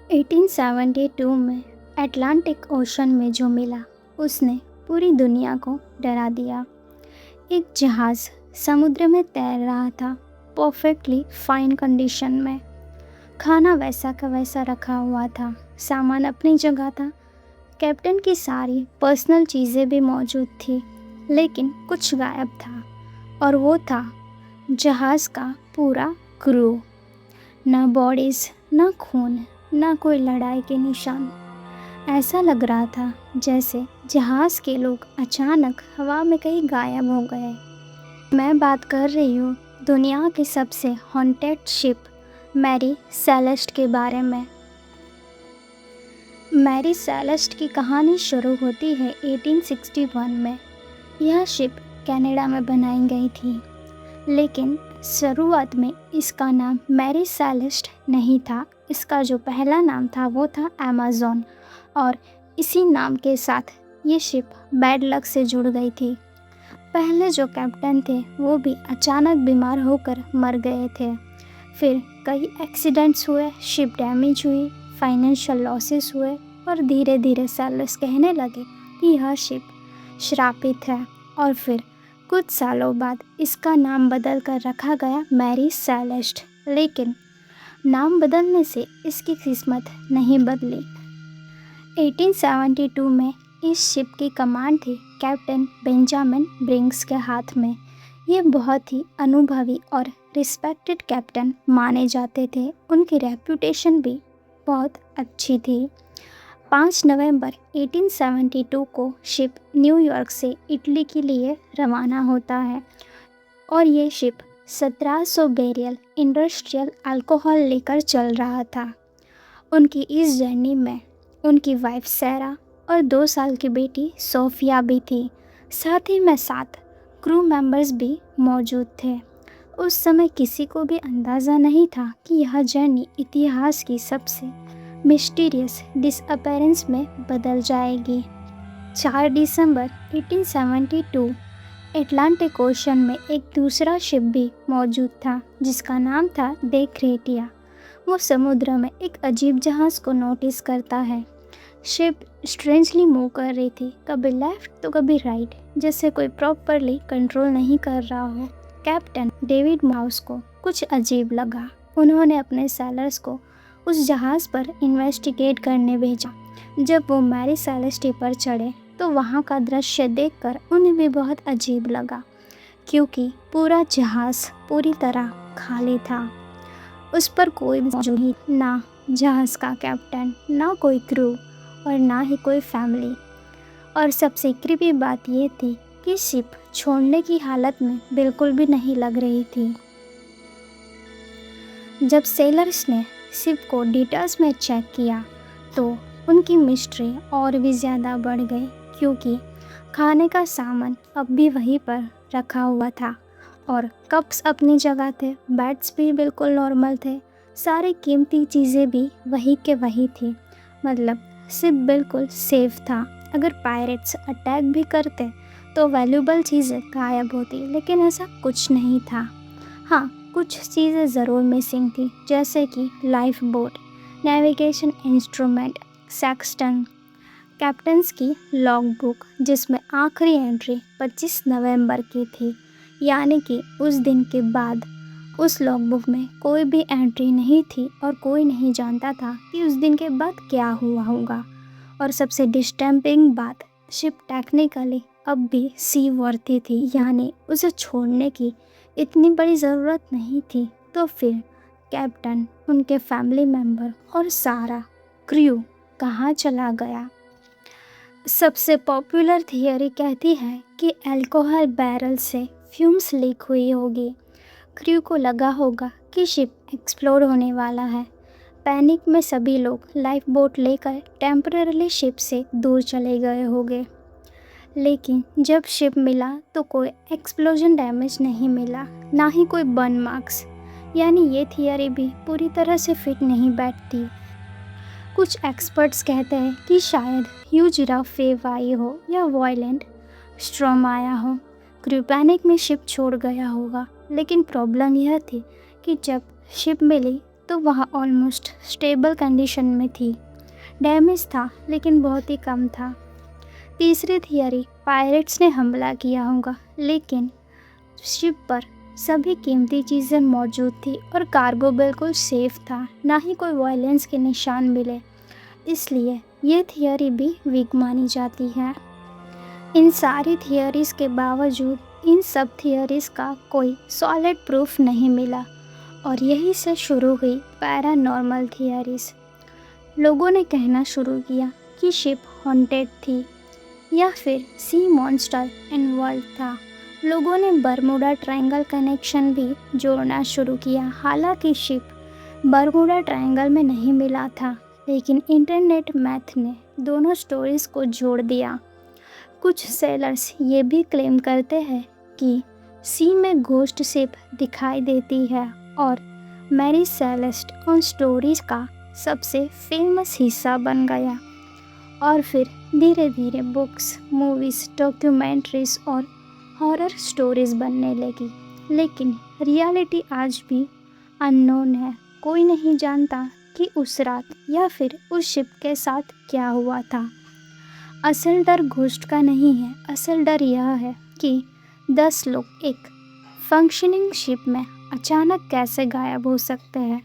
1872 में Atlantic ocean में जो मिला उसने पूरी दुनिया को डरा दिया। एक जहाज़ समुद्र में तैर रहा था, परफेक्टली फाइन कंडीशन में। खाना वैसा का वैसा रखा हुआ था, सामान अपनी जगह था, कैप्टन की सारी पर्सनल चीज़ें भी मौजूद थी, लेकिन कुछ गायब था और वो था जहाज़ का पूरा क्रू। ना बॉडीज़, ना खून, ना कोई लड़ाई के निशान। ऐसा लग रहा था जैसे जहाज़ के लोग अचानक हवा में कहीं गायब हो गए। मैं बात कर रही हूँ दुनिया की सबसे हॉन्टेड शिप मैरी सेलेस्ट के बारे में। मैरी सेलेस्ट की कहानी शुरू होती है 1861 में। यह शिप कनाडा में बनाई गई थी, लेकिन शुरुआत में इसका नाम मैरी सेलेस्ट नहीं था। इसका जो पहला नाम था वो था अमेज़न, और इसी नाम के साथ ये शिप बैड लक से जुड़ गई थी। पहले जो कैप्टन थे वो भी अचानक बीमार होकर मर गए थे। फिर कई एक्सीडेंट्स हुए, शिप डैमेज हुई, फाइनेंशियल लॉसेस हुए और धीरे धीरे सेलर्स कहने लगे कि यह शिप श्रापित है। और फिर कुछ सालों बाद इसका नाम बदल कर रखा गया मैरी सेलेस्ट, लेकिन नाम बदलने से इसकी किस्मत नहीं बदली। 1872 में इस शिप की कमांड थी कैप्टन बेंजामिन ब्रिग्स के हाथ में। ये बहुत ही अनुभवी और रिस्पेक्टेड कैप्टन माने जाते थे। उनकी रेपुटेशन भी बहुत अच्छी थी। 5 नवंबर 1872 को शिप न्यूयॉर्क से इटली के लिए रवाना होता है और ये शिप 1700 बैरल इंडस्ट्रियल अल्कोहल लेकर चल रहा था। उनकी इस जर्नी में उनकी वाइफ सैरा और 2 साल की बेटी सोफिया भी थी। साथ ही में 7 क्रू मेंबर्स भी मौजूद थे। उस समय किसी को भी अंदाज़ा नहीं था कि यह जर्नी इतिहास की सबसे मिस्टीरियस डिसअपेरेंस में बदल जाएगी। 4 दिसंबर 1872 अटलांटिक ओशन में एक दूसरा शिप भी मौजूद था जिसका नाम था द क्रेटिया। वो समुद्र में एक अजीब जहाज़ को नोटिस करता है। शिप स्ट्रेंजली मूव कर रही थी, कभी लेफ्ट तो कभी राइट, जैसे कोई प्रॉपरली कंट्रोल नहीं कर रहा हो। कैप्टन डेविड माउस को कुछ अजीब लगा। उन्होंने अपने सेलर्स को उस जहाज़ पर इन्वेस्टिगेट करने भेजा। जब वो मैरी सेलेस्ट पर चढ़े तो वहाँ का दृश्य देखकर उन्हें भी बहुत अजीब लगा, क्योंकि पूरा जहाज़ पूरी तरह खाली था। उस पर कोई मौजूद नहीं, ना जहाज़ का कैप्टन, ना कोई क्रू और ना ही कोई फैमिली। और सबसे क्रीपी बात ये थी कि शिप छोड़ने की हालत में बिल्कुल भी नहीं लग रही थी। जब सेलर्स ने शिप को डिटेल्स में चेक किया तो उनकी मिस्ट्री और भी ज़्यादा बढ़ गई, क्योंकि खाने का सामान अब भी वहीं पर रखा हुआ था और कप्स अपनी जगह थे, बेड्स भी बिल्कुल नॉर्मल थे, सारी कीमती चीज़ें भी वही के वही थी। मतलब शिप बिल्कुल सेफ था। अगर पायरेट्स अटैक भी करते तो वैल्यूबल चीज़ें गायब होती, लेकिन ऐसा कुछ नहीं था। हाँ, कुछ चीज़ें ज़रूर मिसिंग थी, जैसे कि life boat, navigation instrument, Sexton, captains की लॉग बुक जिसमें आखिरी एंट्री 25 नवंबर की थी, यानी कि उस दिन के बाद उस लॉग बुक में कोई भी एंट्री नहीं थी और कोई नहीं जानता था कि उस दिन के बाद क्या हुआ होगा। और सबसे डिस्टर्बिंग बात, शिप टेक्निकली अब भी सी वर्थी थी, यानी उसे छोड़ने की इतनी बड़ी ज़रूरत नहीं थी। तो फिर कैप्टन, उनके फैमिली मेम्बर और सारा क्रू कहाँ चला गया? सबसे पॉपुलर थियरी कहती है कि अल्कोहल बैरल से फ्यूम्स लीक हुई होगी। क्रू को लगा होगा कि शिप एक्सप्लोड होने वाला है। पैनिक में सभी लोग लाइफ बोट लेकर टेम्पररी शिप से दूर चले गए होंगे। लेकिन जब शिप मिला तो कोई एक्सप्लोजन डैमेज नहीं मिला, ना ही कोई बर्न मार्क्स, यानी ये थियरी भी पूरी तरह से फिट नहीं बैठती। कुछ एक्सपर्ट्स कहते हैं कि शायद ह्यूज रफ वेव आई हो या वायलेंट स्ट्रॉम आया हो। क्रू पैनिक में शिप छोड़ गया होगा, लेकिन प्रॉब्लम यह थी कि जब शिप मिली तो वह ऑलमोस्ट स्टेबल कंडीशन में थी। डैमेज था लेकिन बहुत ही कम था। तीसरी थियरी, पायरेट्स ने हमला किया होगा, लेकिन शिप पर सभी कीमती चीज़ें मौजूद थी और कार्गो बिल्कुल सेफ था, ना ही कोई वायलेंस के निशान मिले, इसलिए ये थियरी भी वीक मानी जाती है। इन सारी थियरीज़ के बावजूद इन सब थियरीज़ का कोई सॉलिड प्रूफ नहीं मिला और यहीं से शुरू हुई पैरानॉर्मल थियरीज़। लोगों ने कहना शुरू किया कि शिप हॉन्टेड थी या फिर सी मॉन्स्टर इन्वॉल्व था। लोगों ने बरमूडा ट्रायंगल कनेक्शन भी जोड़ना शुरू किया। हालांकि शिप बरमूडा ट्रायंगल में नहीं मिला था, लेकिन इंटरनेट मैथ ने दोनों स्टोरीज़ को जोड़ दिया। कुछ सेलर्स ये भी क्लेम करते हैं कि सी में घोस्ट शिप दिखाई देती है और मैरी सेलेस्ट उन स्टोरीज़ का सबसे फेमस हिस्सा बन गया और फिर धीरे धीरे बुक्स, मूवीज़, डॉक्यूमेंट्रीज़ और हॉरर स्टोरीज़ बनने लगी। लेकिन रियलिटी आज भी अननोन है। कोई नहीं जानता कि उस रात या फिर उस शिप के साथ क्या हुआ था। असल डर घोस्ट का नहीं है, असल डर यह है कि 10 लोग एक फंक्शनिंग शिप में अचानक कैसे गायब हो सकते हैं।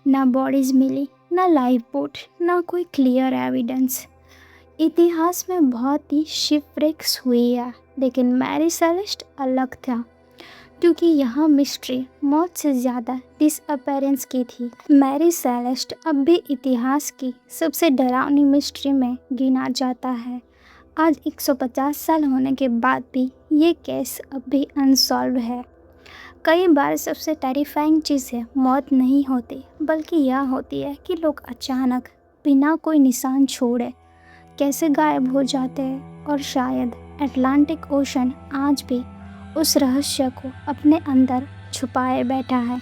ना बॉडीज़ मिली, ना लाइफ बोट, ना कोई क्लियर एविडेंस। इतिहास में बहुत ही शिपव्रेक्स हुई है, लेकिन मैरी सेलेस्ट अलग था, क्योंकि यहाँ मिस्ट्री मौत से ज़्यादा डिसअपेरेंस की थी। मैरी सेलेस्ट अब भी इतिहास की सबसे डरावनी मिस्ट्री में गिना जाता है। आज 150 साल होने के बाद भी ये केस अब भी अनसॉल्व है। कई बार सबसे टेरिफाइंग चीज़ें मौत नहीं होती, बल्कि यह होती है कि लोग अचानक बिना कोई निशान छोड़े कैसे गायब हो जाते हैं। और शायद अटलांटिक ओशन आज भी उस रहस्य को अपने अंदर छुपाए बैठा है।